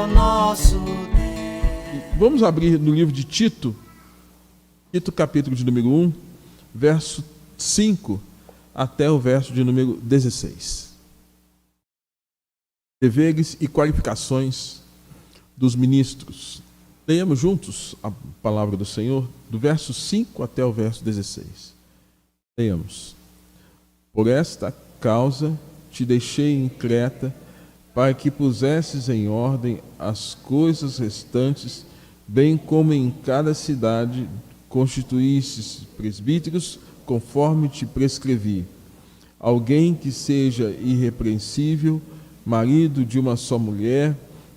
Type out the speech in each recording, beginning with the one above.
o nosso Deus. Vamos abrir no livro de Tito, capítulo de número 1, verso 5 até o verso de número 16. Deveres e qualificações dos ministros. Leiamos juntos a palavra do Senhor, do verso 5 até o verso 16. Leiamos. Por esta causa te deixei em Creta, para que pusesses em ordem as coisas restantes, bem como em cada cidade constituísses presbíteros, conforme te prescrevi. Alguém que seja irrepreensível, marido de uma só mulher,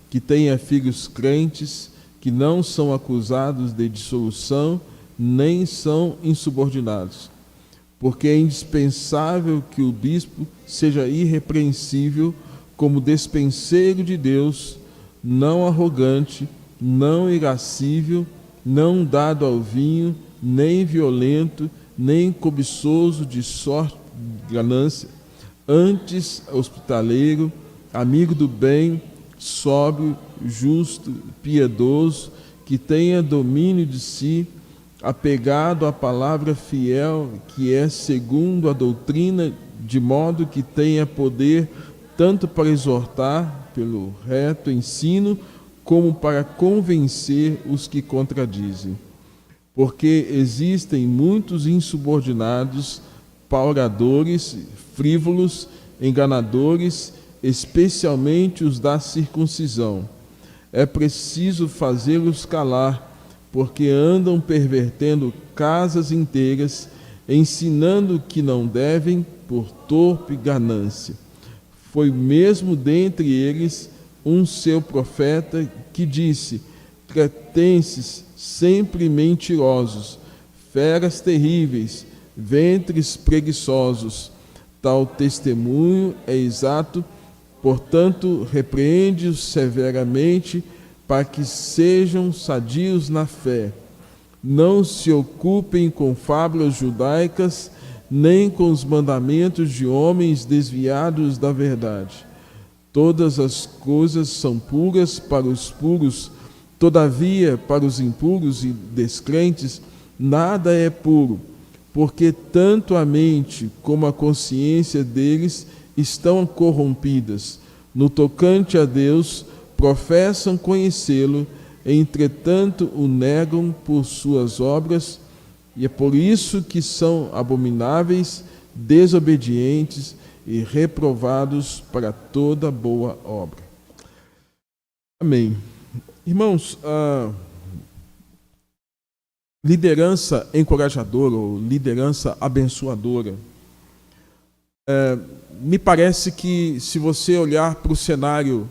que tenha filhos crentes, que não são acusados de dissolução, nem são insubordinados. Porque é indispensável que o bispo seja irrepreensível, como despenseiro de Deus, não arrogante, não irascível, não dado ao vinho, nem violento, nem cobiçoso de sorte de ganância, antes hospitaleiro, amigo do bem, sóbrio, justo, piedoso, que tenha domínio de si, apegado à palavra fiel, que é segundo a doutrina, de modo que tenha poder tanto para exortar pelo reto ensino, como para convencer os que contradizem. Porque existem muitos insubordinados, pauradores, frívolos, enganadores, especialmente os da circuncisão. É preciso fazê-los calar, porque andam pervertendo casas inteiras, ensinando que não devem por torpe ganância. Foi mesmo dentre eles um seu profeta que disse: cretenses sempre mentirosos, feras terríveis, ventres preguiçosos. Tal testemunho é exato, portanto, repreende-os severamente, para que sejam sadios na fé. Não se ocupem com fábulas judaicas, nem com os mandamentos de homens desviados da verdade. Todas as coisas são puras para os puros, todavia, para os impuros e descrentes, nada é puro, porque tanto a mente como a consciência deles estão corrompidas. No tocante a Deus, professam conhecê-lo, entretanto o negam por suas obras, e é por isso que são abomináveis, desobedientes e reprovados para toda boa obra. Amém. Irmãos, a liderança encorajadora ou liderança abençoadora, me parece que, se você olhar para o cenário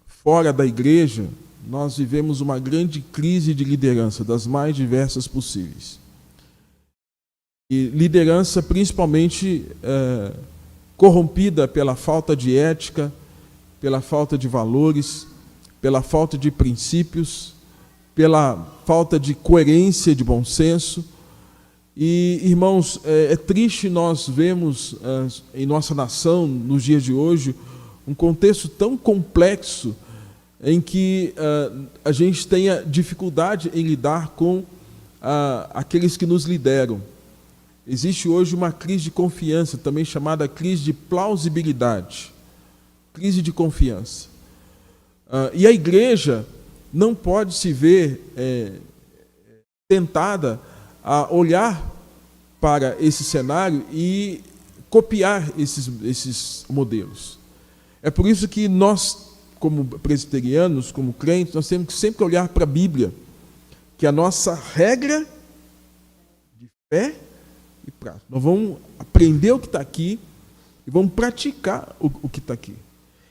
fora da igreja, nós vivemos uma grande crise de liderança, das mais diversas possíveis. E liderança principalmente corrompida pela falta de ética, pela falta de valores, pela falta de princípios, pela falta de coerência, de bom senso. E, irmãos, é triste nós vemos em nossa nação, nos dias de hoje, um contexto tão complexo em que a gente tenha dificuldade em lidar com aqueles que nos lideram. Existe hoje uma crise de confiança, também chamada crise de plausibilidade, crise de confiança. E a igreja não pode se ver tentada a olhar para esse cenário e copiar esses modelos. É por isso que nós, como presbiterianos, como crentes, nós temos que sempre olhar para a Bíblia, que é a nossa regra de fé e prática. Nós vamos aprender o que está aqui e vamos praticar o que está aqui.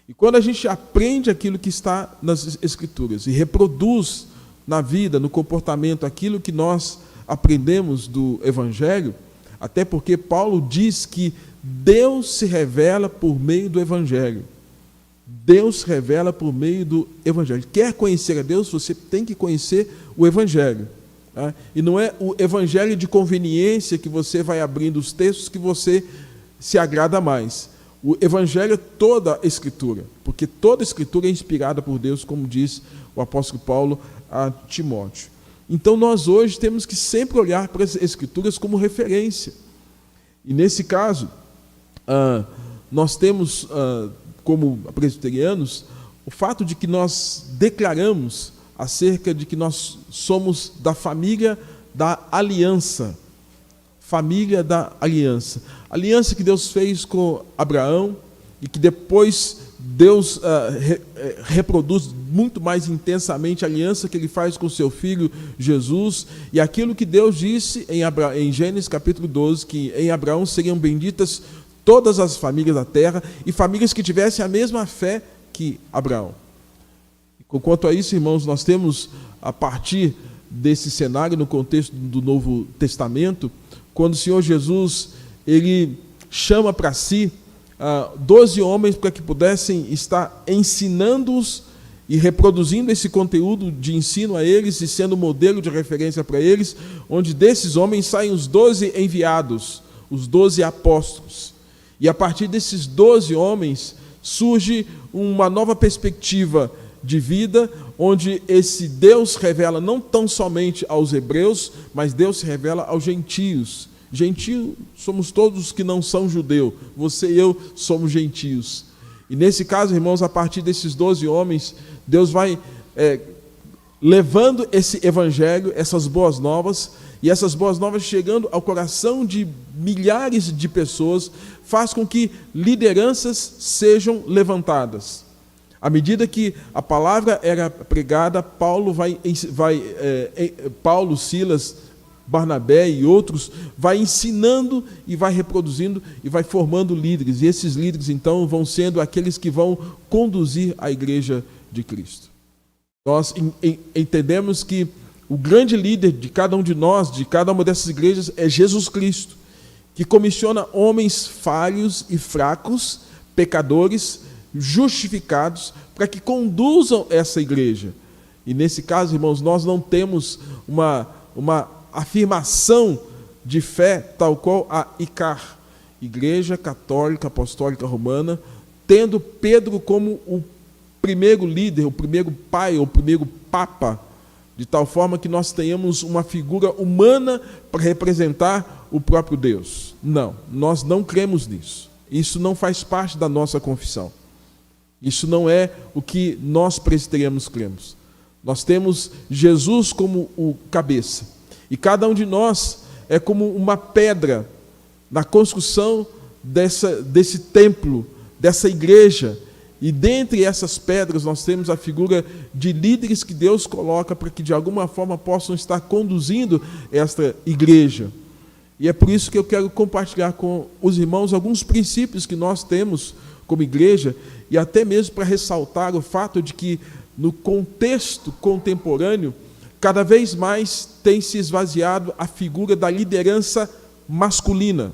E quando a gente aprende aquilo que está nas Escrituras e reproduz na vida, no comportamento, aquilo que nós aprendemos do Evangelho, até porque Paulo diz que Deus se revela por meio do Evangelho. Deus se revela por meio do Evangelho. Quer conhecer a Deus, você tem que conhecer o Evangelho. Tá? E não é o Evangelho de conveniência que você vai abrindo os textos que você se agrada mais. O Evangelho é toda a Escritura, porque toda a Escritura é inspirada por Deus, como diz o apóstolo Paulo a Timóteo. Então nós hoje temos que sempre olhar para as Escrituras como referência. E nesse caso, nós temos, como presbiterianos, o fato de que nós declaramos acerca de que nós somos da família da aliança. Família da aliança. Aliança que Deus fez com Abraão e que depois Deus reproduz muito mais intensamente a aliança que ele faz com seu filho Jesus, e aquilo que Deus disse em Gênesis capítulo 12, que em Abraão seriam benditas todas as famílias da terra e famílias que tivessem a mesma fé que Abraão. Quanto a isso, irmãos, nós temos, a partir desse cenário, no contexto do Novo Testamento, quando o Senhor Jesus ele chama para si 12 homens para que pudessem estar ensinando-os e reproduzindo esse conteúdo de ensino a eles e sendo modelo de referência para eles, onde desses homens saem os 12 enviados, os 12 apóstolos. E a partir desses 12 homens surge uma nova perspectiva de vida, onde esse Deus revela não tão somente aos hebreus, mas Deus se revela aos gentios. Gentio somos todos que não são judeu, você e eu somos gentios. E nesse caso, irmãos, a partir desses 12 homens, Deus vai levando esse evangelho, essas boas novas, e essas boas novas chegando ao coração de milhares de pessoas, faz com que lideranças sejam levantadas. À medida que a palavra era pregada, Paulo, Silas, Barnabé e outros, vai ensinando e vai reproduzindo e vai formando líderes. E esses líderes, então, vão sendo aqueles que vão conduzir a igreja de Cristo. Nós entendemos que o grande líder de cada um de nós, de cada uma dessas igrejas, é Jesus Cristo, que comissiona homens falhos e fracos, pecadores, justificados, para que conduzam essa igreja. E nesse caso, irmãos, nós não temos uma afirmação de fé tal qual a ICAR, Igreja Católica Apostólica Romana, tendo Pedro como o primeiro líder, o primeiro pai, o primeiro papa, de tal forma que nós tenhamos uma figura humana para representar o próprio Deus. Não, nós não cremos nisso. Isso não faz parte da nossa confissão. Isso não é o que nós presbiterianos cremos. Nós temos Jesus como o cabeça. E cada um de nós é como uma pedra na construção desse templo, dessa igreja. E dentre essas pedras nós temos a figura de líderes que Deus coloca para que de alguma forma possam estar conduzindo esta igreja. E é por isso que eu quero compartilhar com os irmãos alguns princípios que nós temos como igreja, e até mesmo para ressaltar o fato de que no contexto contemporâneo, cada vez mais tem se esvaziado a figura da liderança masculina.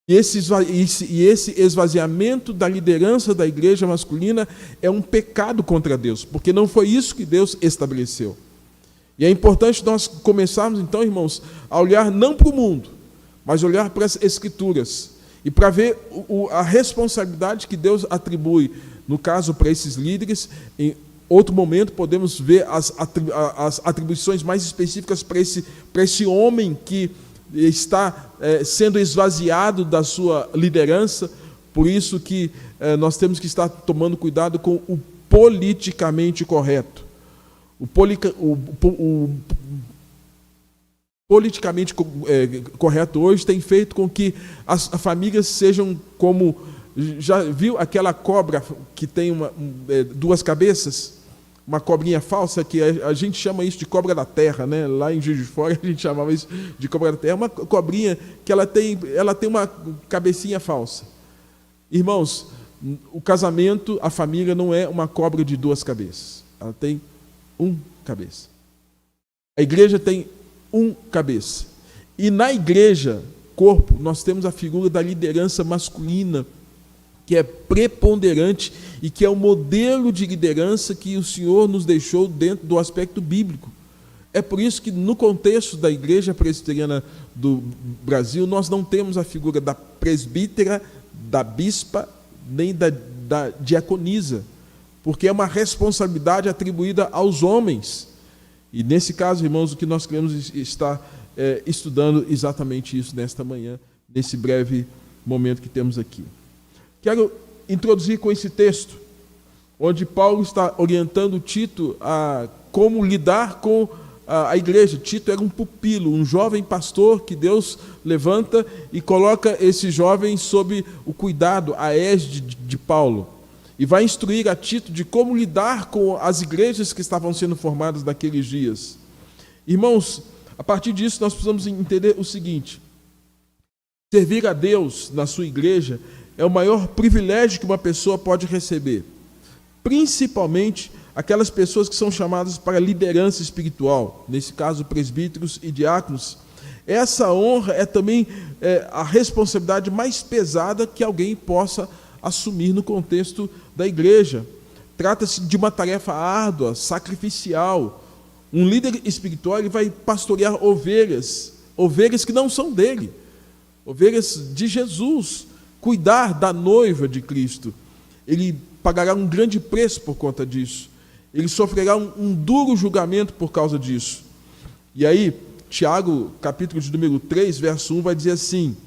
E esse esvaziamento da liderança da igreja masculina é um pecado contra Deus, porque não foi isso que Deus estabeleceu. E é importante nós começarmos, então, irmãos, a olhar não para o mundo, mas olhar para as Escrituras, e para ver a responsabilidade que Deus atribui, no caso, para esses líderes. Em outro momento podemos ver as atribuições mais específicas para esse homem que está sendo esvaziado da sua liderança. Por isso que nós temos que estar tomando cuidado com o politicamente correto. O politicamente correto hoje tem feito com que as famílias sejam como... Já viu aquela cobra que tem duas cabeças? Uma cobrinha falsa, que a gente chama isso de cobra da terra, né? Lá em Juiz de Fora a gente chamava isso de cobra da terra. Uma cobrinha que ela tem uma cabecinha falsa. Irmãos, o casamento, a família não é uma cobra de duas cabeças. Ela tem uma cabeça. A igreja tem uma cabeça. E na igreja, corpo, nós temos a figura da liderança masculina, que é preponderante e que é o modelo de liderança que o Senhor nos deixou dentro do aspecto bíblico. É por isso que, no contexto da Igreja Presbiteriana do Brasil, nós não temos a figura da presbítera, da bispa, nem da diaconisa, porque é uma responsabilidade atribuída aos homens. E nesse caso, irmãos, o que nós queremos estar estudando exatamente isso nesta manhã, nesse breve momento que temos aqui. Quero introduzir com esse texto, onde Paulo está orientando Tito a como lidar com a igreja. Tito era um pupilo, um jovem pastor que Deus levanta e coloca esse jovem sob o cuidado, a égide de Paulo. E vai instruir a Tito de como lidar com as igrejas que estavam sendo formadas naqueles dias. Irmãos, a partir disso nós precisamos entender o seguinte: servir a Deus na sua igreja é o maior privilégio que uma pessoa pode receber, principalmente aquelas pessoas que são chamadas para liderança espiritual, nesse caso presbíteros e diáconos. Essa honra é também a responsabilidade mais pesada que alguém possa assumir no contexto da igreja. Trata-se de uma tarefa árdua, sacrificial. Um líder espiritual, ele vai pastorear ovelhas que não são dele, ovelhas de Jesus, cuidar da noiva de Cristo. Ele pagará um grande preço por conta disso. Ele sofrerá um duro julgamento por causa disso. E aí, Tiago, capítulo de número 3, verso 1, vai dizer assim: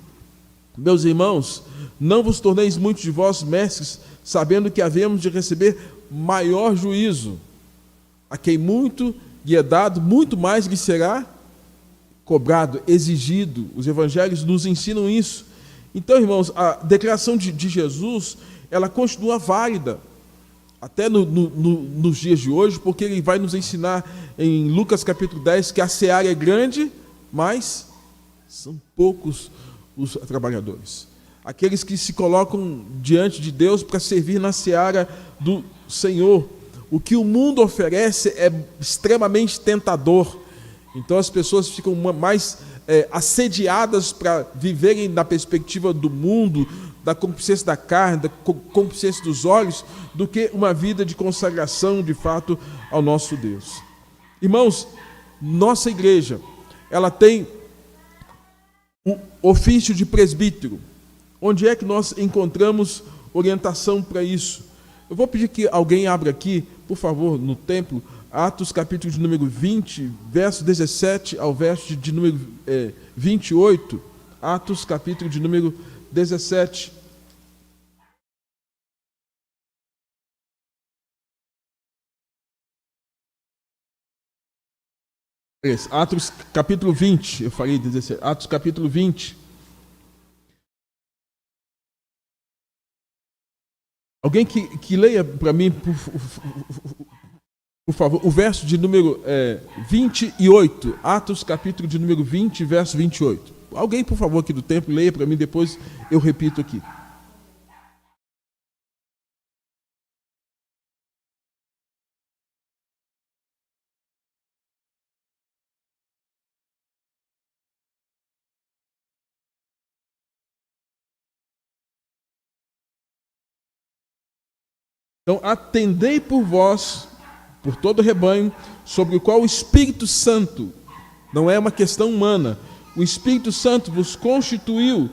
meus irmãos, não vos torneis muitos de vós mestres, sabendo que havemos de receber maior juízo. A quem muito lhe é dado, muito mais lhe será cobrado, exigido. Os evangelhos nos ensinam isso. Então, irmãos, a declaração de Jesus, ela continua válida até nos dias de hoje, porque ele vai nos ensinar em Lucas capítulo 10 que a seara é grande, mas são poucos os trabalhadores. Aqueles que se colocam diante de Deus para servir na seara do Senhor. O que o mundo oferece é extremamente tentador. Então as pessoas ficam mais assediadas para viverem na perspectiva do mundo, da concupiscência da carne, da concupiscência dos olhos, do que uma vida de consagração, de fato, ao nosso Deus. Irmãos, nossa igreja, ela tem o ofício de presbítero. Onde é que nós encontramos orientação para isso? Eu vou pedir que alguém abra aqui, por favor, no templo, Atos capítulo de número 20, verso 17 ao verso de número 28. Atos capítulo de número 17. Atos capítulo 20, eu falei 17. Atos capítulo 20. Alguém que leia para mim, por favor, o verso de número 28. Atos capítulo de número 20, verso 28. Alguém, por favor, aqui do templo, leia para mim, depois eu repito aqui. Então, atendei por vós, por todo o rebanho, sobre o qual o Espírito Santo, não é uma questão humana, o Espírito Santo vos constituiu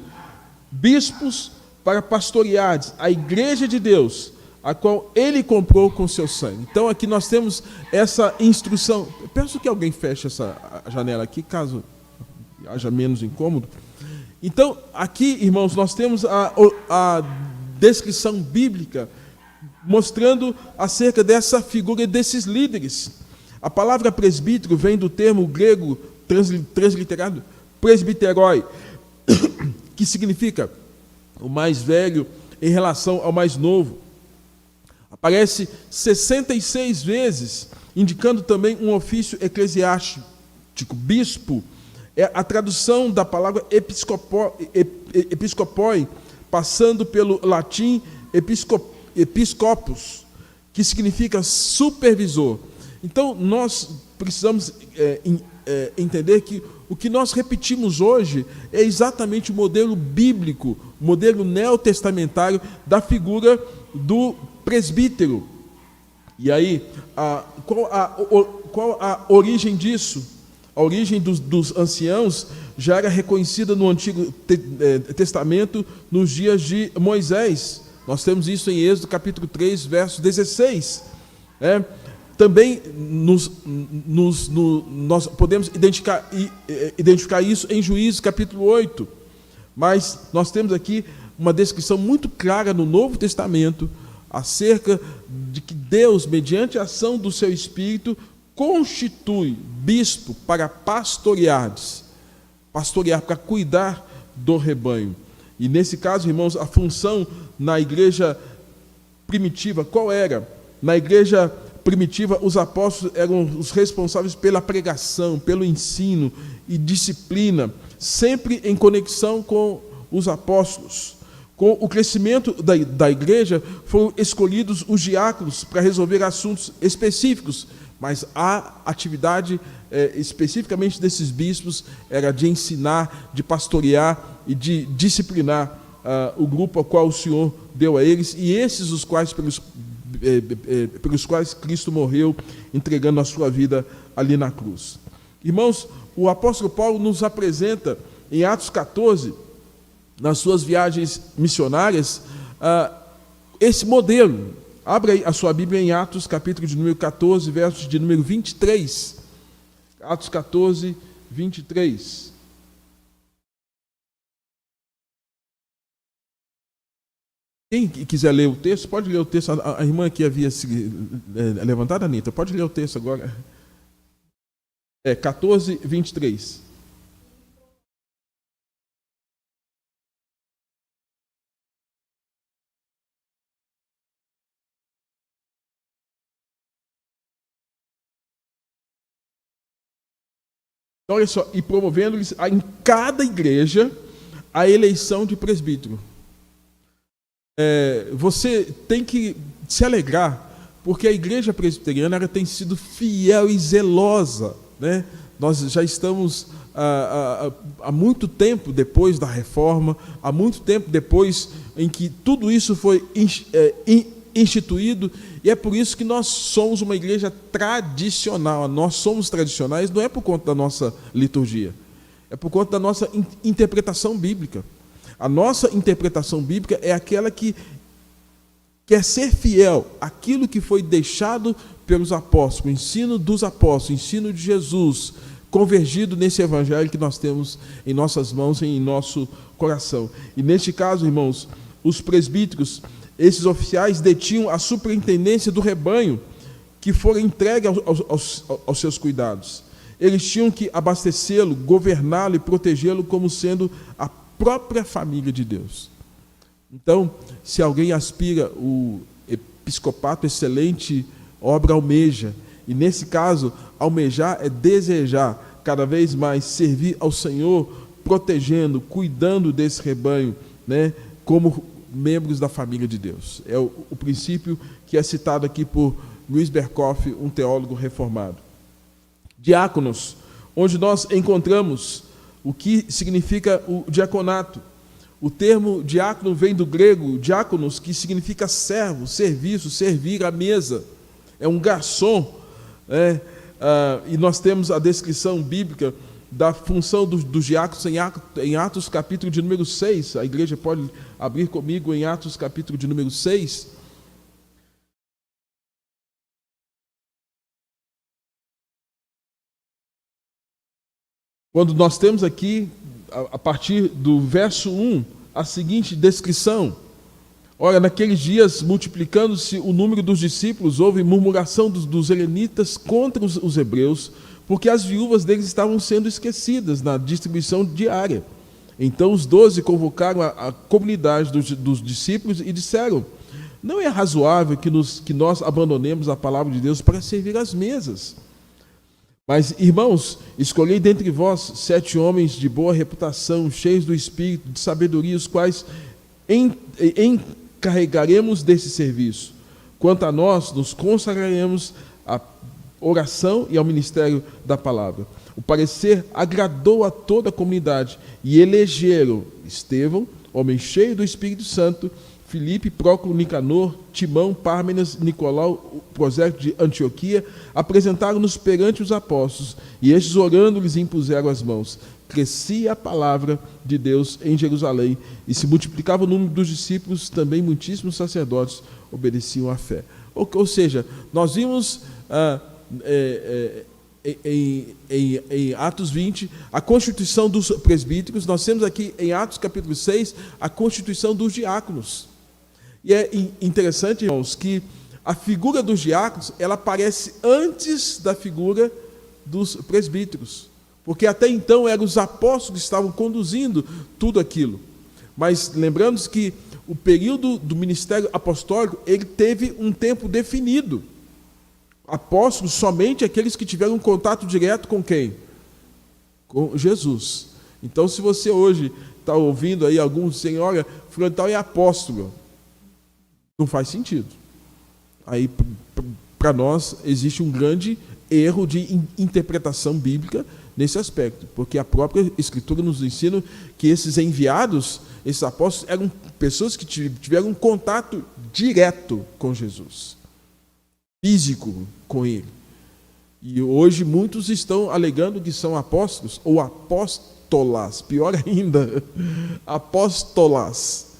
bispos para pastoreardes a igreja de Deus, a qual ele comprou com seu sangue. Então, aqui nós temos essa instrução. Eu peço que alguém feche essa janela aqui, caso haja menos incômodo. Então, aqui, irmãos, nós temos a descrição bíblica mostrando acerca dessa figura e desses líderes. A palavra presbítero vem do termo grego transliterado presbiteroi, que significa o mais velho em relação ao mais novo. Aparece 66 vezes, indicando também um ofício eclesiástico, bispo. É a tradução da palavra episcopoi, passando pelo latim episcopus, que significa supervisor. Então, nós precisamos entender que o que nós repetimos hoje é exatamente o modelo bíblico, o modelo neotestamentário da figura do presbítero. E aí, qual a origem disso? A origem dos anciãos já era reconhecida no Antigo Testamento, nos dias de Moisés. Nós temos isso em Êxodo capítulo 3, verso 16. Também nós podemos identificar isso em Juízes capítulo 8. Mas nós temos aqui uma descrição muito clara no Novo Testamento acerca de que Deus, mediante a ação do seu Espírito, constitui bispo para pastorear, para cuidar do rebanho. E nesse caso, irmãos, a função na igreja primitiva, qual era? Na igreja primitiva, os apóstolos eram os responsáveis pela pregação, pelo ensino e disciplina, sempre em conexão com os apóstolos. Com o crescimento da igreja, foram escolhidos os diáconos para resolver assuntos específicos, mas a atividade especificamente desses bispos era de ensinar, de pastorear e de disciplinar o grupo ao qual o Senhor deu a eles, e esses os quais pelos quais Cristo morreu, entregando a sua vida ali na cruz. Irmãos, o apóstolo Paulo nos apresenta em Atos 14, nas suas viagens missionárias, esse modelo. Abra aí a sua Bíblia em Atos, capítulo de número 14, versos de número 23. Atos 14, 23. Quem quiser ler o texto, pode ler o texto. A irmã que havia se levantado, Anitta, pode ler o texto agora. 14, 23. Então, olha só, e promovendo-lhes em cada igreja a eleição de presbítero. Você tem que se alegrar, porque a igreja presbiteriana ela tem sido fiel e zelosa, né? Nós já estamos há muito tempo depois da reforma, há muito tempo depois em que tudo isso foi instituído, e é por isso que nós somos uma igreja tradicional. Nós somos tradicionais não é por conta da nossa liturgia, é por conta da nossa interpretação bíblica. A nossa interpretação bíblica é aquela que quer ser fiel àquilo que foi deixado pelos apóstolos, o ensino dos apóstolos, o ensino de Jesus, convergido nesse evangelho que nós temos em nossas mãos e em nosso coração. E neste caso, irmãos, os presbíteros, esses oficiais detinham a superintendência do rebanho que fora entregue aos seus cuidados. Eles tinham que abastecê-lo, governá-lo e protegê-lo como sendo a própria família de Deus. Então, se alguém aspira o episcopato, excelente obra almeja. E nesse caso, almejar é desejar cada vez mais servir ao Senhor, protegendo, cuidando desse rebanho, né, como membros da família de Deus. É o princípio que é citado aqui por Luiz Berkoff, um teólogo reformado. Diáconos, onde nós encontramos o que significa o diaconato. O termo diácono vem do grego diáconos, que significa servo, serviço, servir à mesa. É um garçom, né? E nós temos a descrição bíblica da função dos diáconos em Atos capítulo de número 6. A igreja pode abrir comigo em Atos capítulo de número 6. Quando nós temos aqui, a partir do verso 1, a seguinte descrição: ora, naqueles dias, multiplicando-se o número dos discípulos, houve murmuração dos helenitas contra os hebreus, porque as viúvas deles estavam sendo esquecidas na distribuição diária. Então os 12 convocaram a comunidade dos discípulos e disseram: não é razoável que nós abandonemos a palavra de Deus para servir às mesas. Mas, irmãos, escolhei dentre vós 7 homens de boa reputação, cheios do Espírito, de sabedoria, os quais encarregaremos desse serviço. Quanto a nós, nos consagraremos à oração e ao ministério da palavra. O parecer agradou a toda a comunidade, e elegeram Estevão, homem cheio do Espírito Santo, Filipe, Prócoro, Nicanor, Timão, Pármenas, Nicolau, prosélito de Antioquia, apresentaram-nos perante os apóstolos, e estes, orando, lhes impuseram as mãos. Crescia a palavra de Deus em Jerusalém, e se multiplicava o número dos discípulos, também muitíssimos sacerdotes obedeciam à fé. Ou seja, nós vimos em Atos 20 a constituição dos presbíteros, nós temos aqui em Atos capítulo 6 a constituição dos diáconos. E é interessante, irmãos, que a figura dos diáconos, ela aparece antes da figura dos presbíteros, porque até então eram os apóstolos que estavam conduzindo tudo aquilo. Mas lembrando que o período do ministério apostólico, ele teve um tempo definido. Apóstolos, somente aqueles que tiveram um contato direto com quem? Com Jesus. Então, se você hoje está ouvindo aí alguns dizendo, olha, fulano tal é apóstolo, não faz sentido. Aí, para nós, existe um grande erro de interpretação bíblica nesse aspecto, porque a própria Escritura nos ensina que esses enviados, esses apóstolos, eram pessoas que tiveram um contato direto com Jesus, físico com ele. E hoje muitos estão alegando que são apóstolos ou apóstolas, pior ainda, apóstolas.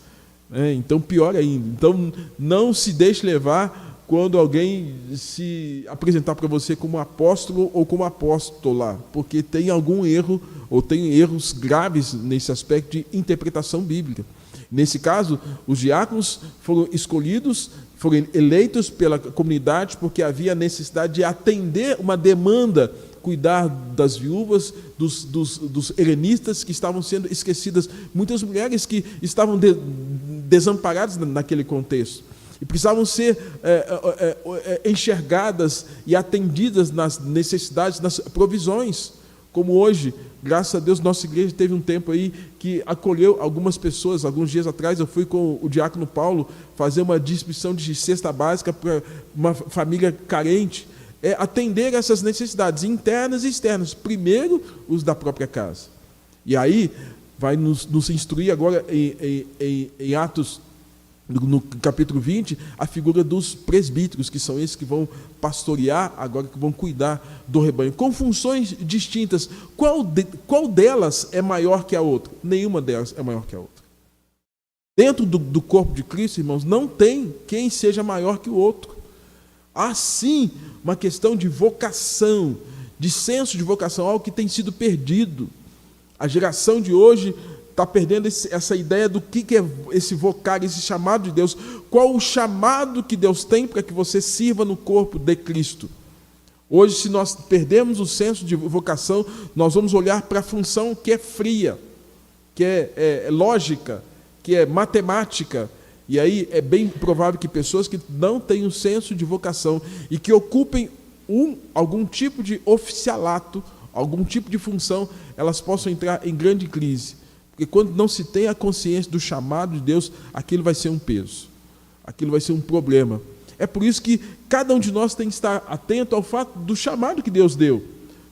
Então, pior ainda. Então, não se deixe levar quando alguém se apresentar para você como apóstolo ou como apóstola, porque tem algum erro, ou tem erros graves nesse aspecto de interpretação bíblica. Nesse caso, os diáconos foram escolhidos, foram eleitos pela comunidade, porque havia necessidade de atender uma demanda, cuidar das viúvas, dos helenistas que estavam sendo esquecidas, muitas mulheres que estavam desamparadas naquele contexto. E precisavam ser enxergadas e atendidas nas necessidades, nas provisões. Como hoje, graças a Deus, nossa igreja teve um tempo aí que acolheu algumas pessoas. Alguns dias atrás eu fui com o diácono Paulo fazer uma distribuição de cesta básica para uma família carente. Atender essas necessidades internas e externas. Primeiro, os da própria casa. E aí, vai nos instruir agora em Atos, no capítulo 20, a figura dos presbíteros, que são esses que vão pastorear, agora que vão cuidar do rebanho, com funções distintas. Qual delas é maior que a outra? Nenhuma delas é maior que a outra. Dentro do corpo de Cristo, irmãos, não tem quem seja maior que o outro. Há sim uma questão de vocação, de senso de vocação, algo que tem sido perdido. A geração de hoje está perdendo essa ideia do que é esse vocar, esse chamado de Deus. Qual o chamado que Deus tem para que você sirva no corpo de Cristo? Hoje, se nós perdemos o senso de vocação, nós vamos olhar para a função que é fria, que é lógica, que é matemática. E aí é bem provável que pessoas que não têm um senso de vocação e que ocupem algum tipo de oficialato, algum tipo de função, elas possam entrar em grande crise. Porque quando não se tem a consciência do chamado de Deus, aquilo vai ser um peso, aquilo vai ser um problema. É por isso que cada um de nós tem que estar atento ao fato do chamado que Deus deu.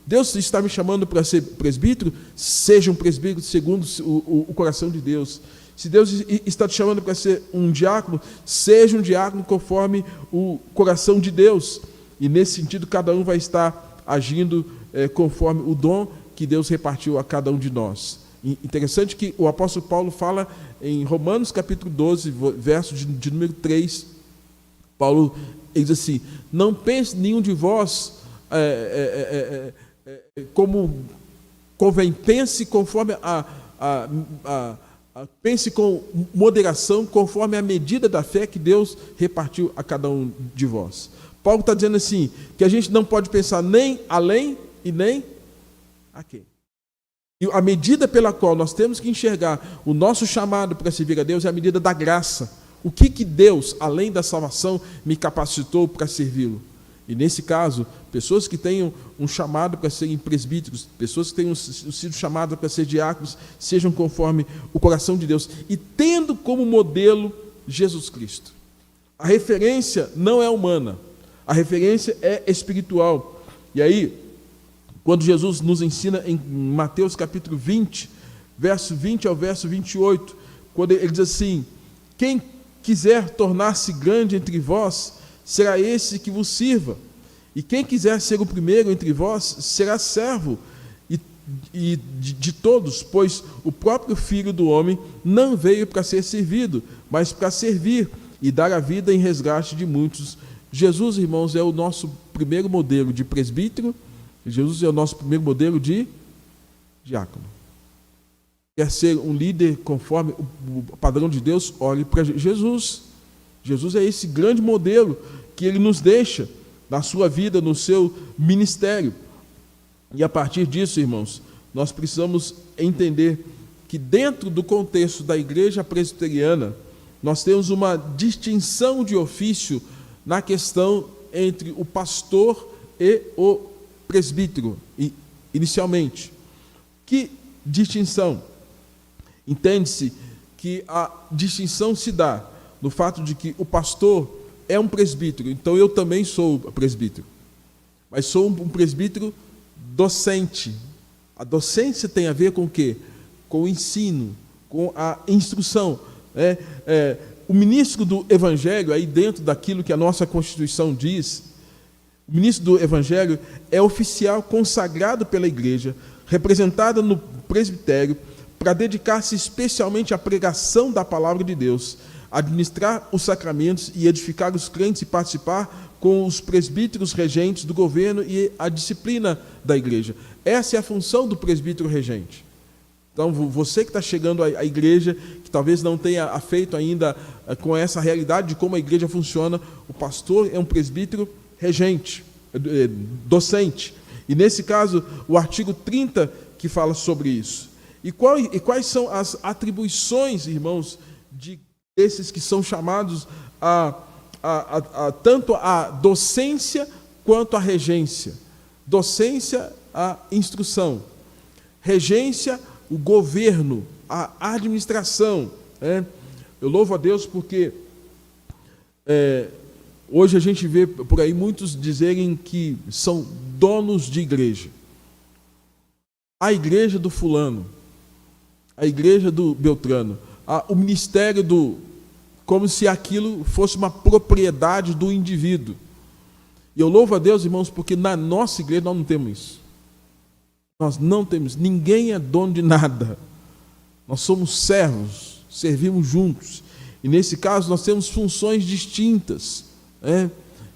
Deus está me chamando para ser presbítero, seja um presbítero segundo o coração de Deus. Se Deus está te chamando para ser um diácono, seja um diácono conforme o coração de Deus. E nesse sentido, cada um vai estar agindo conforme o dom que Deus repartiu a cada um de nós. Interessante que o apóstolo Paulo fala em Romanos capítulo 12, verso de número 3, Paulo diz assim, não pense nenhum de vós como convém, pense conforme pense com moderação, conforme a medida da fé que Deus repartiu a cada um de vós. Paulo está dizendo assim, que a gente não pode pensar nem além e nem aquém. E a medida pela qual nós temos que enxergar o nosso chamado para servir a Deus é a medida da graça. O que Deus, além da salvação, me capacitou para servi-lo? E nesse caso, pessoas que tenham um chamado para serem presbíteros, pessoas que tenham sido chamadas para ser diáconos, sejam conforme o coração de Deus. E tendo como modelo Jesus Cristo. A referência não é humana, a referência é espiritual. E aí, quando Jesus nos ensina em Mateus capítulo 20, verso 20 ao verso 28, quando ele diz assim, quem quiser tornar-se grande entre vós, será esse que vos sirva. E quem quiser ser o primeiro entre vós, será servo de todos, pois o próprio Filho do Homem não veio para ser servido, mas para servir e dar a vida em resgate de muitos. Jesus, irmãos, é o nosso primeiro modelo de presbítero, Jesus é o nosso primeiro modelo de diácono. Quer ser um líder conforme o padrão de Deus? Olhe para Jesus. Jesus é esse grande modelo que ele nos deixa na sua vida, no seu ministério. E a partir disso, irmãos, nós precisamos entender que dentro do contexto da igreja presbiteriana, nós temos uma distinção de ofício na questão entre o pastor e o presbítero, inicialmente. Que distinção? Entende-se que a distinção se dá no fato de que o pastor é um presbítero, então eu também sou presbítero, mas sou um presbítero docente. A docência tem a ver com o quê? Com o ensino, com a instrução. O ministro do Evangelho, aí dentro daquilo que a nossa Constituição diz, o ministro do Evangelho é oficial consagrado pela igreja, representada no presbitério, para dedicar-se especialmente à pregação da palavra de Deus, administrar os sacramentos e edificar os crentes e participar com os presbíteros regentes do governo e a disciplina da igreja. Essa é a função do presbítero regente. Então, você que está chegando à igreja, que talvez não tenha feito ainda com essa realidade de como a igreja funciona, o pastor é um presbítero regente, docente. E nesse caso, o artigo 30 que fala sobre isso. E quais são as atribuições, irmãos, desses que são chamados tanto a docência quanto a regência? Docência, a instrução. Regência, o governo, a administração. Eu louvo a Deus porque hoje a gente vê por aí muitos dizerem que são donos de igreja. A igreja do fulano, a igreja do Beltrano, o ministério como se aquilo fosse uma propriedade do indivíduo. E eu louvo a Deus, irmãos, porque na nossa igreja nós não temos isso. Nós não temos, ninguém é dono de nada. Nós somos servos, servimos juntos. E nesse caso nós temos funções distintas.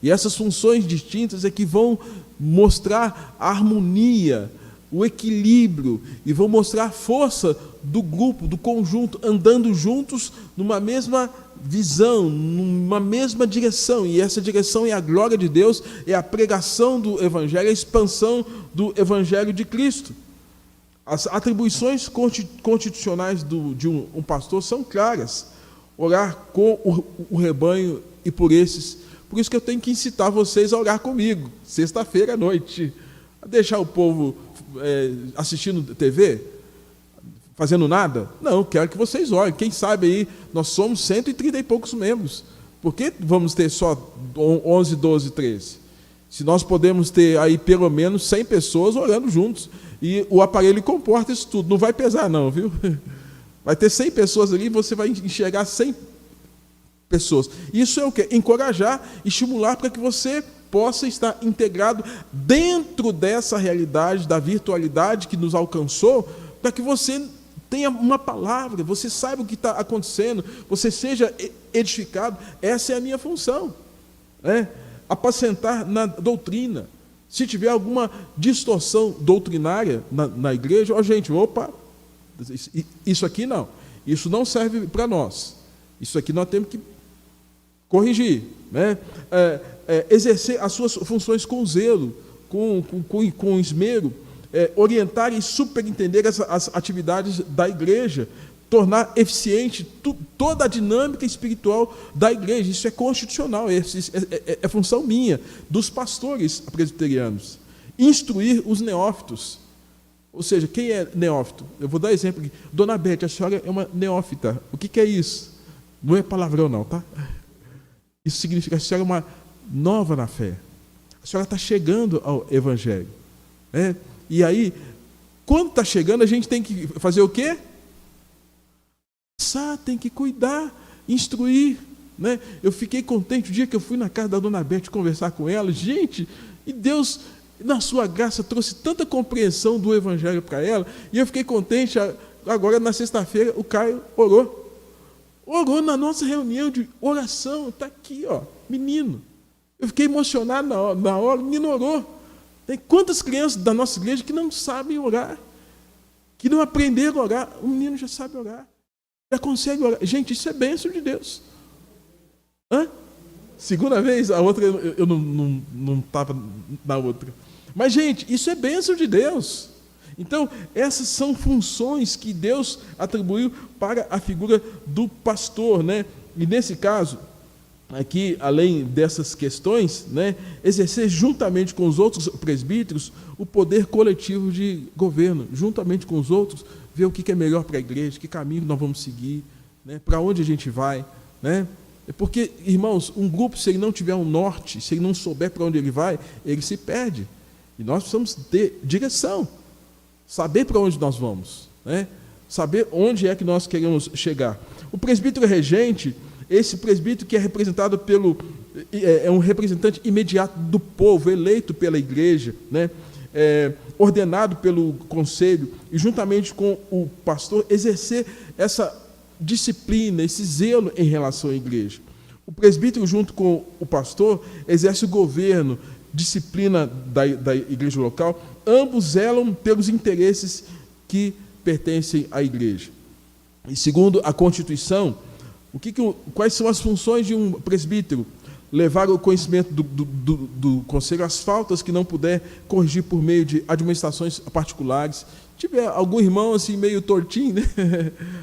E essas funções distintas é que vão mostrar a harmonia, o equilíbrio, e vão mostrar a força do grupo, do conjunto, andando juntos numa mesma visão, numa mesma direção. E essa direção é a glória de Deus, é a pregação do Evangelho, a expansão do Evangelho de Cristo. As atribuições constitucionais de um pastor são claras. Orar com o rebanho e por esses. Por isso que eu tenho que incitar vocês a orar comigo, sexta-feira à noite. A deixar o povo assistindo TV, fazendo nada? Não, quero que vocês orem. Quem sabe aí, nós somos 130 e poucos membros. Por que vamos ter só 11, 12, 13? Se nós podemos ter aí pelo menos 100 pessoas orando juntos. E o aparelho comporta isso tudo. Não vai pesar não, viu? Vai ter 100 pessoas ali e você vai enxergar 100 pessoas. Isso é o quê? Encorajar, estimular para que você possa estar integrado dentro dessa realidade da virtualidade que nos alcançou, para que você tenha uma palavra, você saiba o que está acontecendo, você seja edificado. Essa é a minha função. Apacentar na doutrina. Se tiver alguma distorção doutrinária na igreja, gente, isso aqui não. Isso não serve para nós. Isso aqui nós temos que corrigir. Exercer as suas funções com zelo, com esmero, orientar e superintender as atividades da igreja, tornar eficiente toda a dinâmica espiritual da igreja. Isso é constitucional, é função minha, dos pastores presbiterianos. Instruir os neófitos. Ou seja, quem é neófito? Eu vou dar exemplo aqui. Dona Bete, a senhora é uma neófita. O que é isso? Não é palavrão não, tá? Isso significa que a senhora é uma nova na fé. A senhora está chegando ao Evangelho. E aí, quando está chegando, a gente tem que fazer o quê? Tem que cuidar, instruir, né? Eu fiquei contente o dia que eu fui na casa da dona Beth conversar com ela. Gente, e Deus, na sua graça, trouxe tanta compreensão do Evangelho para ela, e eu fiquei contente. Agora, na sexta-feira, o Caio orou na nossa reunião de oração. Está aqui, ó, menino. Eu fiquei emocionado na hora, o menino orou. Tem quantas crianças da nossa igreja que não sabem orar, que não aprenderam a orar? O menino já sabe orar, já consegue orar. Gente, isso é bênção de Deus. Segunda vez, a outra eu não estava na outra. Mas, gente, isso é bênção de Deus. Então, essas são funções que Deus atribuiu para a figura do pastor, né? E nesse caso, aqui, além dessas questões, né, exercer juntamente com os outros presbíteros o poder coletivo de governo, juntamente com os outros, ver o que é melhor para a igreja, que caminho nós vamos seguir, né, para onde a gente vai, né? Porque, irmãos, um grupo, se ele não tiver um norte, se ele não souber para onde ele vai, ele se perde. E nós precisamos ter direção, saber para onde nós vamos, né? Saber onde é que nós queremos chegar. O presbítero regente, esse presbítero que é representado é um representante imediato do povo, eleito pela igreja, né? Ordenado pelo conselho, e juntamente com o pastor, exercer essa disciplina, esse zelo em relação à igreja. O presbítero, junto com o pastor, exerce o governo, disciplina da igreja local. Ambos zelam pelos interesses que pertencem à igreja. E segundo a Constituição, quais são as funções de um presbítero? Levar o conhecimento do conselho as faltas que não puder corrigir por meio de administrações particulares. Tiver algum irmão assim meio tortinho, né?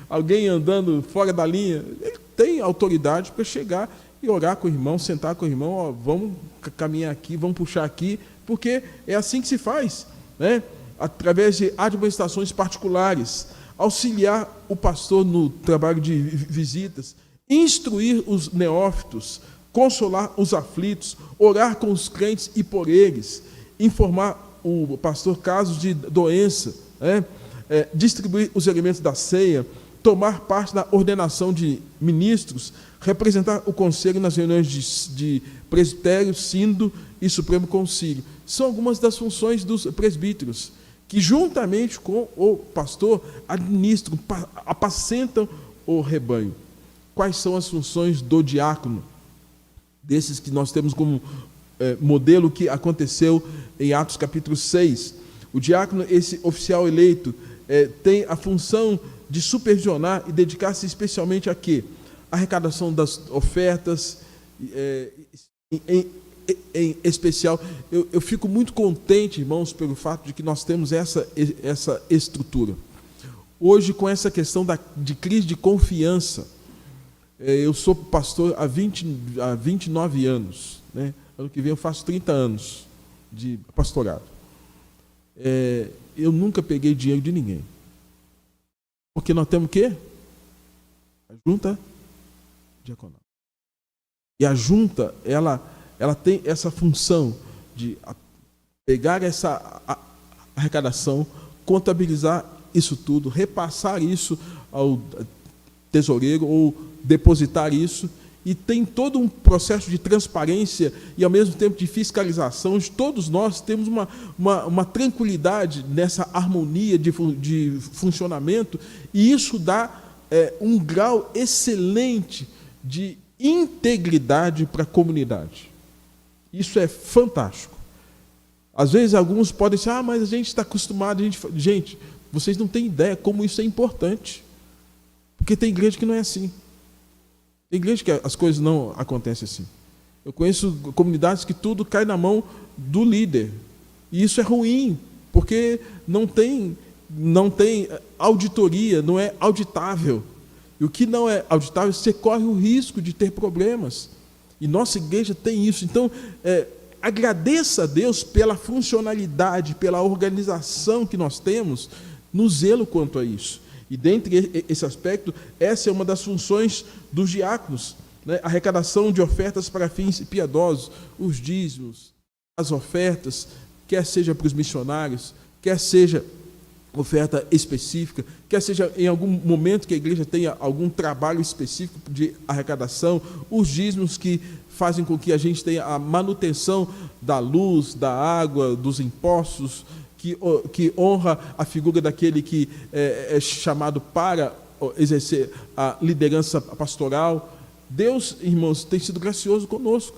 Alguém andando fora da linha, ele tem autoridade para chegar e orar com o irmão, sentar com o irmão, ó, vamos caminhar aqui, vamos puxar aqui, porque é assim que se faz, né? Através de administrações particulares, auxiliar o pastor no trabalho de visitas, instruir os neófitos, consolar os aflitos, orar com os crentes e por eles, informar o pastor casos de doença, distribuir os elementos da ceia, tomar parte na ordenação de ministros, representar o conselho nas reuniões de presbitério, sínodo e supremo concílio. São algumas das funções dos presbíteros, que juntamente com o pastor administram, apacentam o rebanho. Quais são as funções do diácono? Desses que nós temos como modelo que aconteceu em Atos capítulo 6. O diácono, esse oficial eleito, tem a função de supervisionar e dedicar-se especialmente a quê? A arrecadação das ofertas, em especial. Eu fico muito contente, irmãos, pelo fato de que nós temos essa estrutura. Hoje, com essa questão de crise de confiança, eu sou pastor há 29 anos, né? Ano que vem eu faço 30 anos de pastorado. Eu nunca peguei dinheiro de ninguém. Porque nós temos o quê? A junta diaconal. E a junta, ela tem essa função de pegar essa arrecadação, contabilizar isso tudo, repassar isso ao tesoureiro ou depositar isso, e tem todo um processo de transparência e, ao mesmo tempo, de fiscalização. Todos nós temos uma tranquilidade nessa harmonia de funcionamento, e isso dá um grau excelente de integridade para a comunidade. Isso é fantástico. Às vezes, alguns podem dizer, mas a gente está acostumado. Gente, vocês não têm ideia como isso é importante. Porque tem igreja que não é assim. Tem igreja que as coisas não acontecem assim. Eu conheço comunidades que tudo cai na mão do líder. E isso é ruim, porque não tem auditoria, não é auditável. E o que não é auditável, você corre o risco de ter problemas. E nossa igreja tem isso. Então, agradeça a Deus pela funcionalidade, pela organização que nós temos, no zelo quanto a isso. E dentre esse aspecto, essa é uma das funções dos diáconos, né? A arrecadação de ofertas para fins piedosos, os dízimos, as ofertas, quer seja para os missionários, quer seja oferta específica, quer seja em algum momento que a igreja tenha algum trabalho específico de arrecadação, os dízimos que fazem com que a gente tenha a manutenção da luz, da água, dos impostos, que honra a figura daquele que é chamado para exercer a liderança pastoral. Deus, irmãos, tem sido gracioso conosco.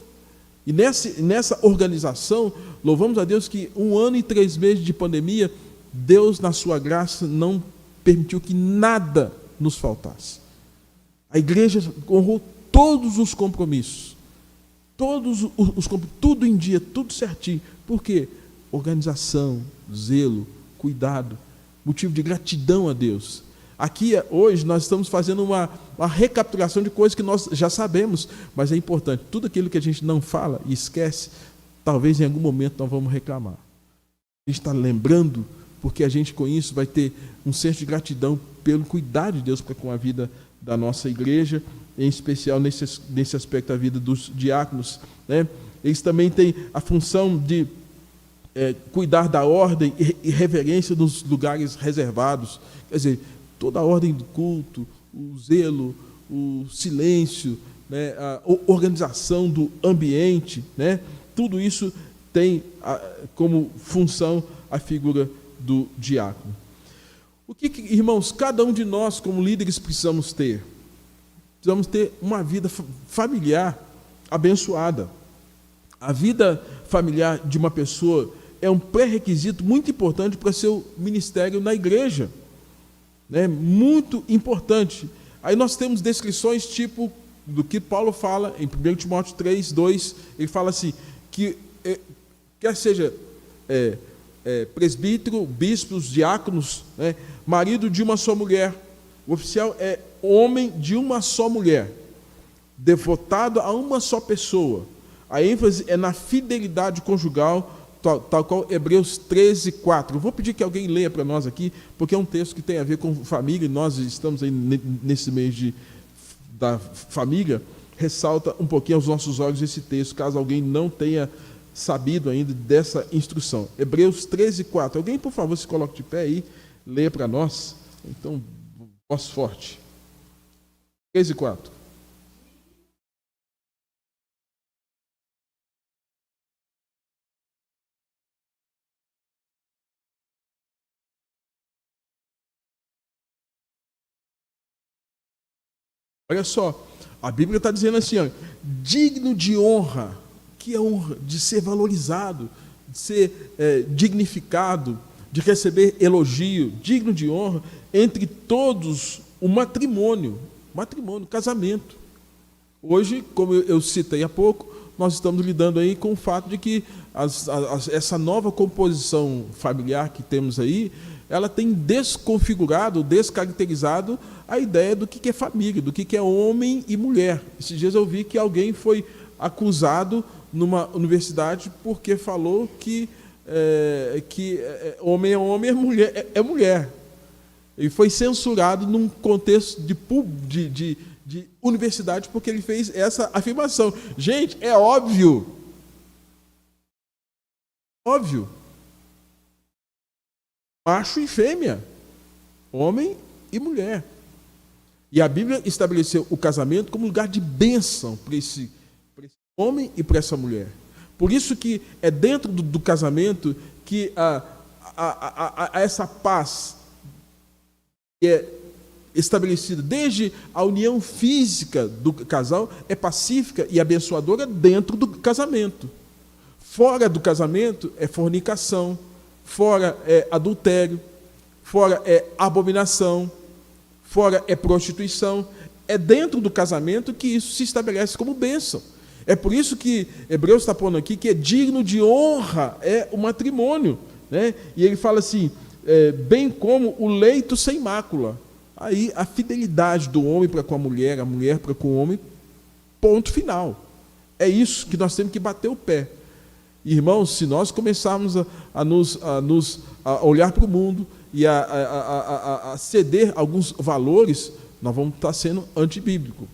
E nessa organização, louvamos a Deus que 1 ano e 3 meses de pandemia, Deus, na sua graça, não permitiu que nada nos faltasse. A igreja honrou todos os compromissos, tudo em dia, tudo certinho. Por quê? Organização, zelo, cuidado, motivo de gratidão a Deus. Aqui, hoje, nós estamos fazendo uma recapitulação de coisas que nós já sabemos, mas é importante, tudo aquilo que a gente não fala e esquece, talvez em algum momento nós vamos reclamar. A gente está lembrando, porque a gente com isso vai ter um senso de gratidão pelo cuidado de Deus para com a vida da nossa igreja, em especial nesse aspecto da vida dos diáconos, né? Eles também têm a função de cuidar da ordem e reverência dos lugares reservados, quer dizer, toda a ordem do culto, o zelo, o silêncio, né, a organização do ambiente, né, tudo isso tem como função a figura do diácono. O que, irmãos, cada um de nós, como líderes, precisamos ter? Precisamos ter uma vida familiar abençoada. A vida familiar de uma pessoa é um pré-requisito muito importante para seu ministério na igreja. Né? Muito importante. Aí nós temos descrições tipo do que Paulo fala em 1 Timóteo 3, 2, ele fala assim, que quer seja presbítero, bispos, diáconos, né? Marido de uma só mulher, o oficial é homem de uma só mulher, devotado a uma só pessoa. A ênfase é na fidelidade conjugal, tal qual Hebreus 13, 4. Eu vou pedir que alguém leia para nós aqui, porque é um texto que tem a ver com família, e nós estamos aí nesse mês da família, ressalta um pouquinho aos nossos olhos esse texto, caso alguém não tenha sabido ainda dessa instrução. Hebreus 13, 4. Alguém, por favor, se coloque de pé aí, leia para nós. Então, voz forte. 13, 4. Olha só, a Bíblia está dizendo assim, ó, digno de honra. Que é honra? De ser valorizado, de ser dignificado, de receber elogio, digno de honra, entre todos o matrimônio, casamento. Hoje, como eu citei há pouco, nós estamos lidando aí com o fato de que essa nova composição familiar que temos aí, ela tem desconfigurado, descaracterizado a ideia do que é família, do que é homem e mulher. Esses dias eu vi que alguém foi acusado numa universidade porque falou que homem é homem, mulher é mulher. Ele foi censurado num contexto de universidade porque ele fez essa afirmação. Gente, é óbvio. Óbvio. Macho e fêmea. Homem e mulher. E a Bíblia estabeleceu o casamento como lugar de bênção para esse homem e para essa mulher. Por isso que é dentro do casamento que essa paz que é estabelecida desde a união física do casal é pacífica e abençoadora dentro do casamento. Fora do casamento é fornicação, fora é adultério, fora é abominação, fora é prostituição. É dentro do casamento que isso se estabelece como bênção. É por isso que Hebreus está pondo aqui que é digno de honra é o matrimônio, né? E ele fala assim, bem como o leito sem mácula. Aí a fidelidade do homem para com a mulher para com o homem, ponto final. É isso que nós temos que bater o pé. Irmãos, se nós começarmos a olhar para o mundo e a ceder alguns valores, nós vamos estar sendo antibíblico.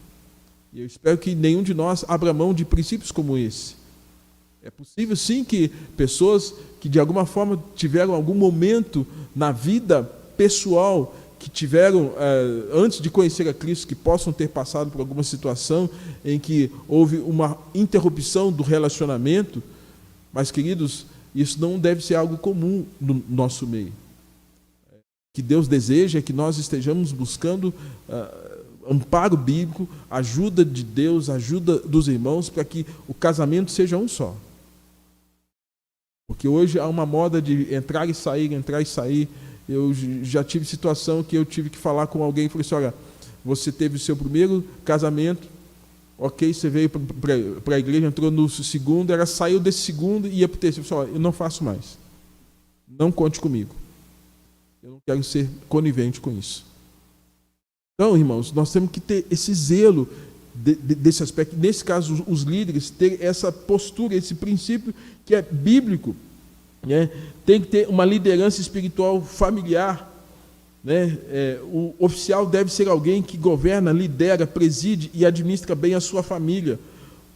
E eu espero que nenhum de nós abra mão de princípios como esse. É possível sim que pessoas que de alguma forma tiveram algum momento na vida pessoal, que tiveram, antes de conhecer a Cristo, que possam ter passado por alguma situação em que houve uma interrupção do relacionamento, mas, queridos, isso não deve ser algo comum no nosso meio. O que Deus deseja é que nós estejamos buscando amparo bíblico, ajuda de Deus, ajuda dos irmãos, para que o casamento seja um só. Porque hoje há uma moda de entrar e sair. Eu já tive situação que eu tive que falar com alguém e falei assim: olha, você teve o seu primeiro casamento, ok, você veio para a igreja, entrou no segundo, ela saiu desse segundo e ia para o terceiro. Eu falei: olha, eu não faço mais. Não conte comigo. Eu não quero ser conivente com isso. Então, irmãos, nós temos que ter esse zelo desse aspecto. Nesse caso, os líderes ter essa postura, esse princípio que é bíblico, né? Tem que ter uma liderança espiritual familiar, né? O oficial deve ser alguém que governa, lidera, preside e administra bem a sua família.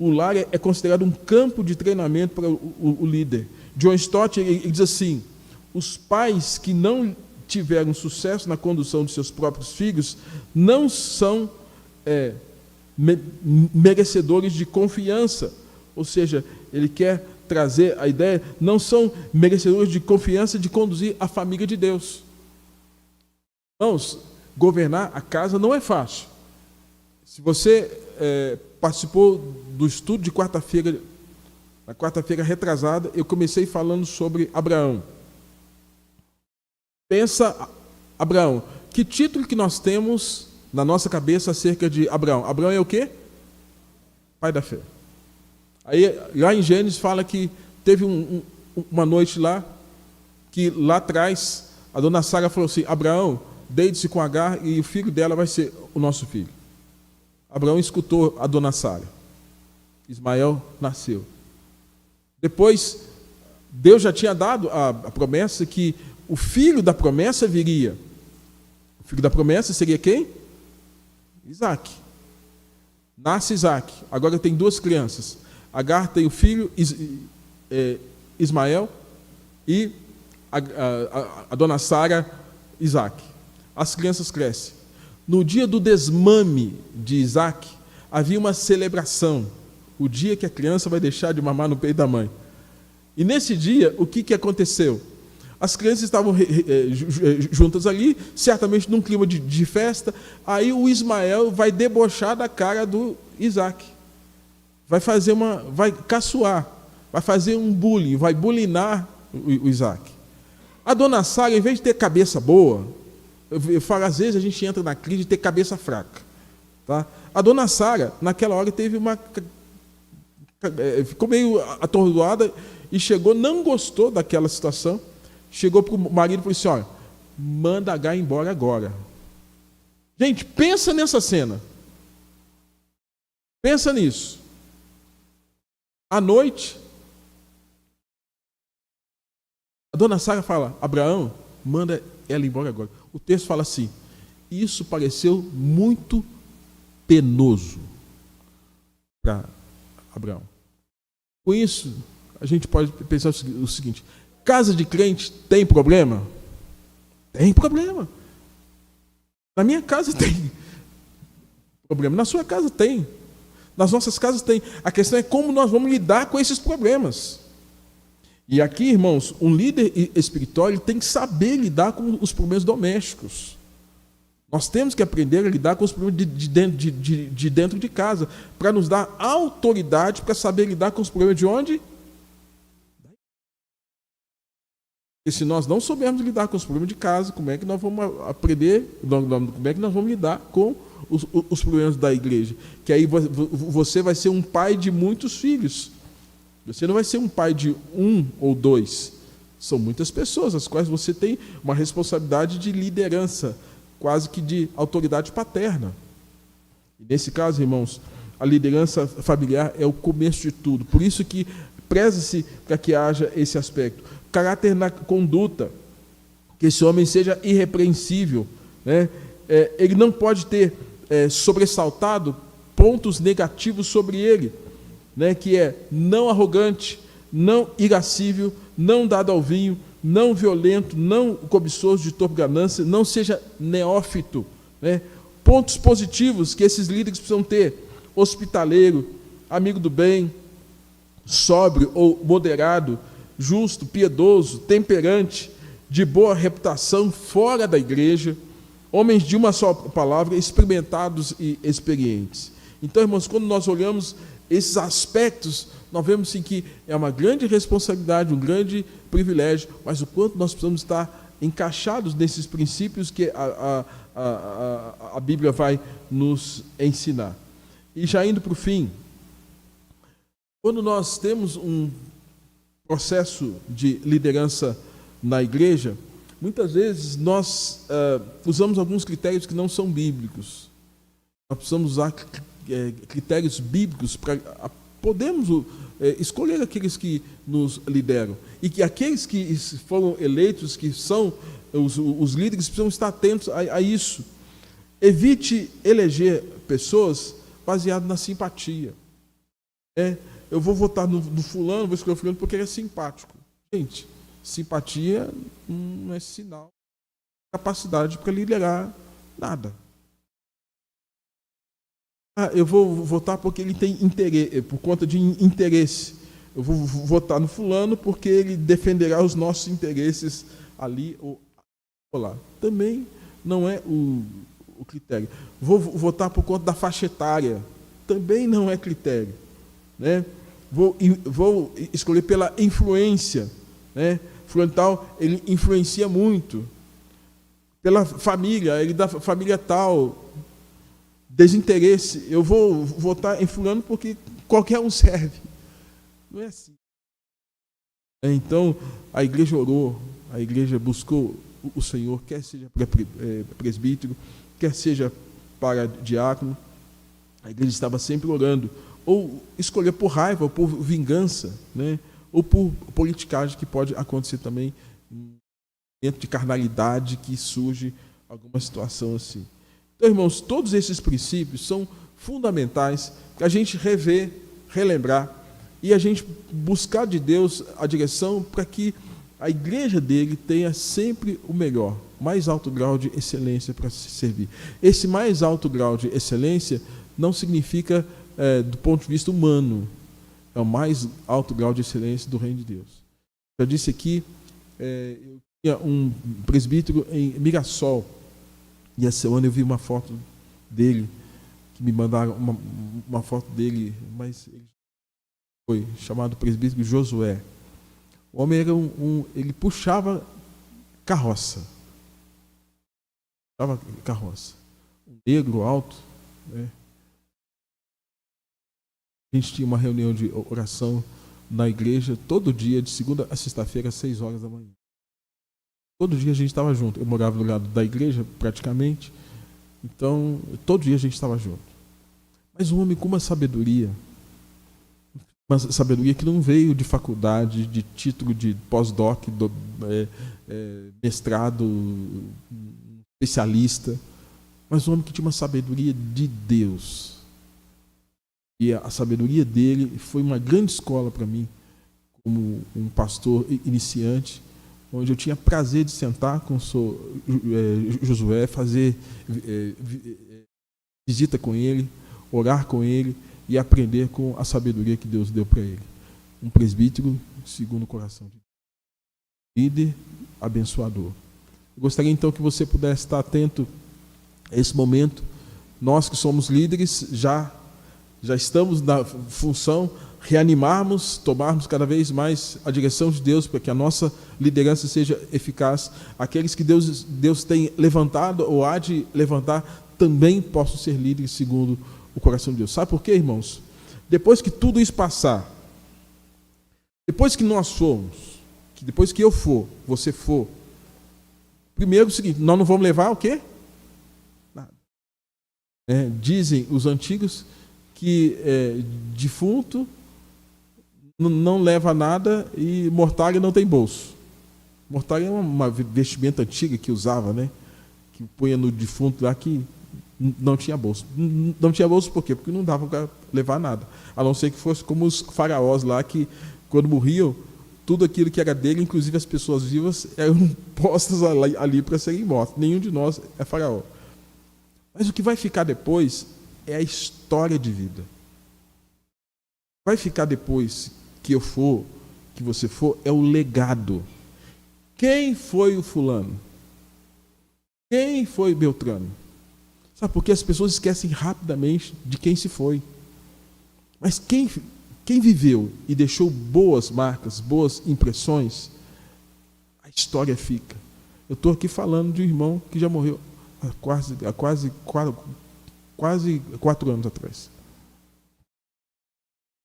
O lar é considerado um campo de treinamento para o líder. John Stott ele diz assim: os pais que não tiveram sucesso na condução de seus próprios filhos não são merecedores de confiança. Ou seja, ele quer trazer a ideia, não são merecedores de confiança de conduzir a família de Deus. Irmãos, governar a casa não é fácil. Se você participou do estudo de quarta-feira, na quarta-feira retrasada, eu comecei falando sobre Abraão. Pensa, Abraão, que título que nós temos na nossa cabeça acerca de Abraão? Abraão é o quê? Pai da fé. Aí, lá em Gênesis fala que teve uma noite lá, que lá atrás, a dona Sara falou assim: Abraão, deite-se com Agar e o filho dela vai ser o nosso filho. Abraão escutou a dona Sara. Ismael nasceu. Depois, Deus já tinha dado a promessa que o filho da promessa viria. O filho da promessa seria quem? Isaac. Nasce Isaac. Agora tem duas crianças. Agar tem o filho Ismael e a dona Sara, Isaac. As crianças crescem. No dia do desmame de Isaac, havia uma celebração. O dia que a criança vai deixar de mamar no peito da mãe. E nesse dia, o que aconteceu? As crianças estavam juntas ali, certamente num clima de festa. Aí o Ismael vai debochar da cara do Isaac. Vai caçoar, vai fazer um bullying, vai bulinar o Isaac. A dona Sara, em vez de ter cabeça boa, eu falo, às vezes a gente entra na crise de ter cabeça fraca. Tá? A dona Sara, naquela hora, ficou meio atordoada e não gostou daquela situação. Chegou para o marido e falou assim: olha, manda Agar embora agora. Gente, pensa nessa cena. Pensa nisso. À noite, a dona Sara fala: Abraão, manda ela embora agora. O texto fala assim: isso pareceu muito penoso para Abraão. Com isso, a gente pode pensar o seguinte: casa de crente tem problema? Tem problema. Na minha casa tem problema. Na sua casa tem. Nas nossas casas tem. A questão é como nós vamos lidar com esses problemas. E aqui, irmãos, um líder espiritual ele tem que saber lidar com os problemas domésticos. Nós temos que aprender a lidar com os problemas de dentro de casa, para nos dar autoridade para saber lidar com os problemas de onde? E se nós não soubermos lidar com os problemas de casa, como é que nós vamos aprender, como é que nós vamos lidar com os problemas da igreja? Que aí você vai ser um pai de muitos filhos. Você não vai ser um pai de um ou dois. São muitas pessoas, as quais você tem uma responsabilidade de liderança, quase que de autoridade paterna. E nesse caso, irmãos, a liderança familiar é o começo de tudo. Por isso que preza-se para que haja esse aspecto. Caráter na conduta, que esse homem seja irrepreensível, né? Ele não pode ter sobressaltado pontos negativos sobre ele, né? Que é não arrogante, não irascível, não dado ao vinho, não violento, não cobiçoso de torpe ganância, não seja neófito. Né? Pontos positivos que esses líderes precisam ter: hospitaleiro, amigo do bem, sóbrio ou moderado, justo, piedoso, temperante, de boa reputação fora da igreja, homens de uma só palavra, experimentados e experientes. Então, irmãos, quando nós olhamos esses aspectos, nós vemos sim que é uma grande responsabilidade, um grande privilégio, mas o quanto nós precisamos estar encaixados nesses princípios que a Bíblia vai nos ensinar. E já indo para o fim, quando nós temos um processo de liderança na igreja, muitas vezes nós usamos alguns critérios que não são bíblicos. Nós precisamos usar critérios bíblicos para podemos escolher aqueles que nos lideram. E que aqueles que foram eleitos, que são os líderes, precisam estar atentos a isso. Evite eleger pessoas baseado na simpatia. Eu vou votar no fulano, vou escolher o fulano porque ele é simpático. Gente, simpatia não é sinal de capacidade para liderar nada. Eu vou votar porque ele tem interesse, por conta de interesse. Eu vou votar no fulano porque ele defenderá os nossos interesses ali ou lá. Também não é o critério. Vou votar por conta da faixa etária. Também não é critério. Né? Vou escolher pela influência. Né? Fulano tal, ele influencia muito. Pela família, ele da família tal. Desinteresse. Eu vou votar em fulano porque qualquer um serve. Não é assim. Então, a igreja orou, a igreja buscou o Senhor, quer seja para presbítero, quer seja para diácono. A igreja estava sempre orando. Ou escolher por raiva, ou por vingança, né? Ou por politicagem, que pode acontecer também dentro de carnalidade, que surge alguma situação assim. Então, irmãos, todos esses princípios são fundamentais para a gente rever, relembrar e a gente buscar de Deus a direção para que a igreja dele tenha sempre o melhor, mais alto grau de excelência para se servir. Esse mais alto grau de excelência não significa do ponto de vista humano, é o mais alto grau de excelência do reino de Deus. Já disse aqui, eu tinha um presbítero em Mirassol, e essa semana eu vi uma foto dele, que me mandaram uma foto dele, mas ele foi chamado presbítero Josué. O homem era ele puxava carroça. Um negro alto, né? A gente tinha uma reunião de oração na igreja todo dia, de segunda a sexta-feira, às 6 horas da manhã. Todo dia a gente estava junto. Eu morava do lado da igreja, praticamente. Então, todo dia a gente estava junto. Mas um homem com uma sabedoria que não veio de faculdade, de título de pós-doc, mestrado, especialista, mas um homem que tinha uma sabedoria de Deus. E a sabedoria dele foi uma grande escola para mim, como um pastor iniciante, onde eu tinha prazer de sentar com o Josué, fazer visita com ele, orar com ele e aprender com a sabedoria que Deus deu para ele. Um presbítero segundo o coração de Deus. Líder abençoador. Eu gostaria então que você pudesse estar atento a esse momento. Nós que somos líderes já estamos na função reanimarmos, tomarmos cada vez mais a direção de Deus para que a nossa liderança seja eficaz. Aqueles que Deus tem levantado ou há de levantar também possam ser líderes segundo o coração de Deus. Sabe por quê, irmãos? Depois que tudo isso passar, depois que nós formos, depois que eu for, você for, primeiro é o seguinte, nós não vamos levar o quê? Nada. Dizem os antigos que defunto não leva nada e mortalha não tem bolso. Mortalha é uma vestimenta antiga que usava, né? Que punha no defunto lá, que não tinha bolso. Não tinha bolso por quê? Porque não dava para levar nada. A não ser que fosse como os faraós lá, que Quando morriam, tudo aquilo que era dele, inclusive as pessoas vivas, eram postas ali para serem mortas. Nenhum de nós é Faraó. Mas o que vai ficar depois é a história de vida. Vai ficar depois que eu for, que você for, é o legado. Quem foi o fulano? Quem foi Beltrano? Sabe, porque as pessoas esquecem rapidamente de quem se foi. Mas quem viveu e deixou boas marcas, boas impressões, a história fica. Eu estou aqui falando de um irmão que já morreu há quase 4 anos atrás.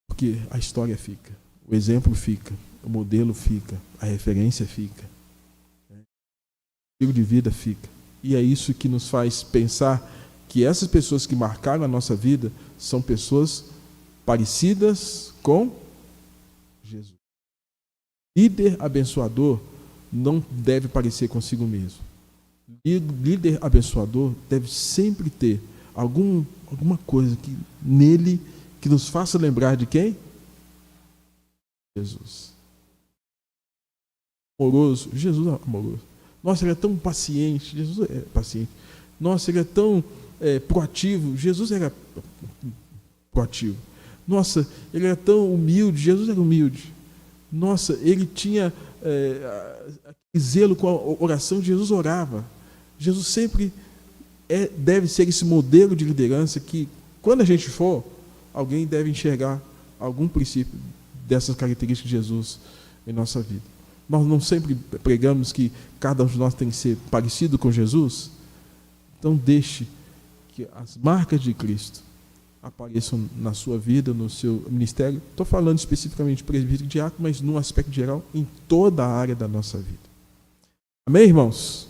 Porque a história fica, o exemplo fica, o modelo fica, a referência fica, o estilo de vida fica. E é isso que nos faz pensar que essas pessoas que marcaram a nossa vida são pessoas parecidas com Jesus. Líder abençoador não deve parecer consigo mesmo. Líder abençoador deve sempre ter alguma coisa nele que nos faça lembrar de quem? Jesus. Amoroso. Jesus é amoroso. Nossa, ele é tão paciente. Jesus é paciente. Nossa, ele é tão proativo. Jesus era proativo. Nossa, ele era tão humilde. Jesus era humilde. Nossa, ele tinha zelo com a oração. Jesus orava. Jesus sempre deve ser esse modelo de liderança que, quando a gente for, alguém deve enxergar algum princípio dessas características de Jesus em nossa vida. Nós não sempre pregamos que cada um de nós tem que ser parecido com Jesus? Então deixe que as marcas de Cristo apareçam na sua vida, no seu ministério. Estou falando especificamente de presbítero e diácono, mas num aspecto geral, em toda a área da nossa vida. Amém, irmãos?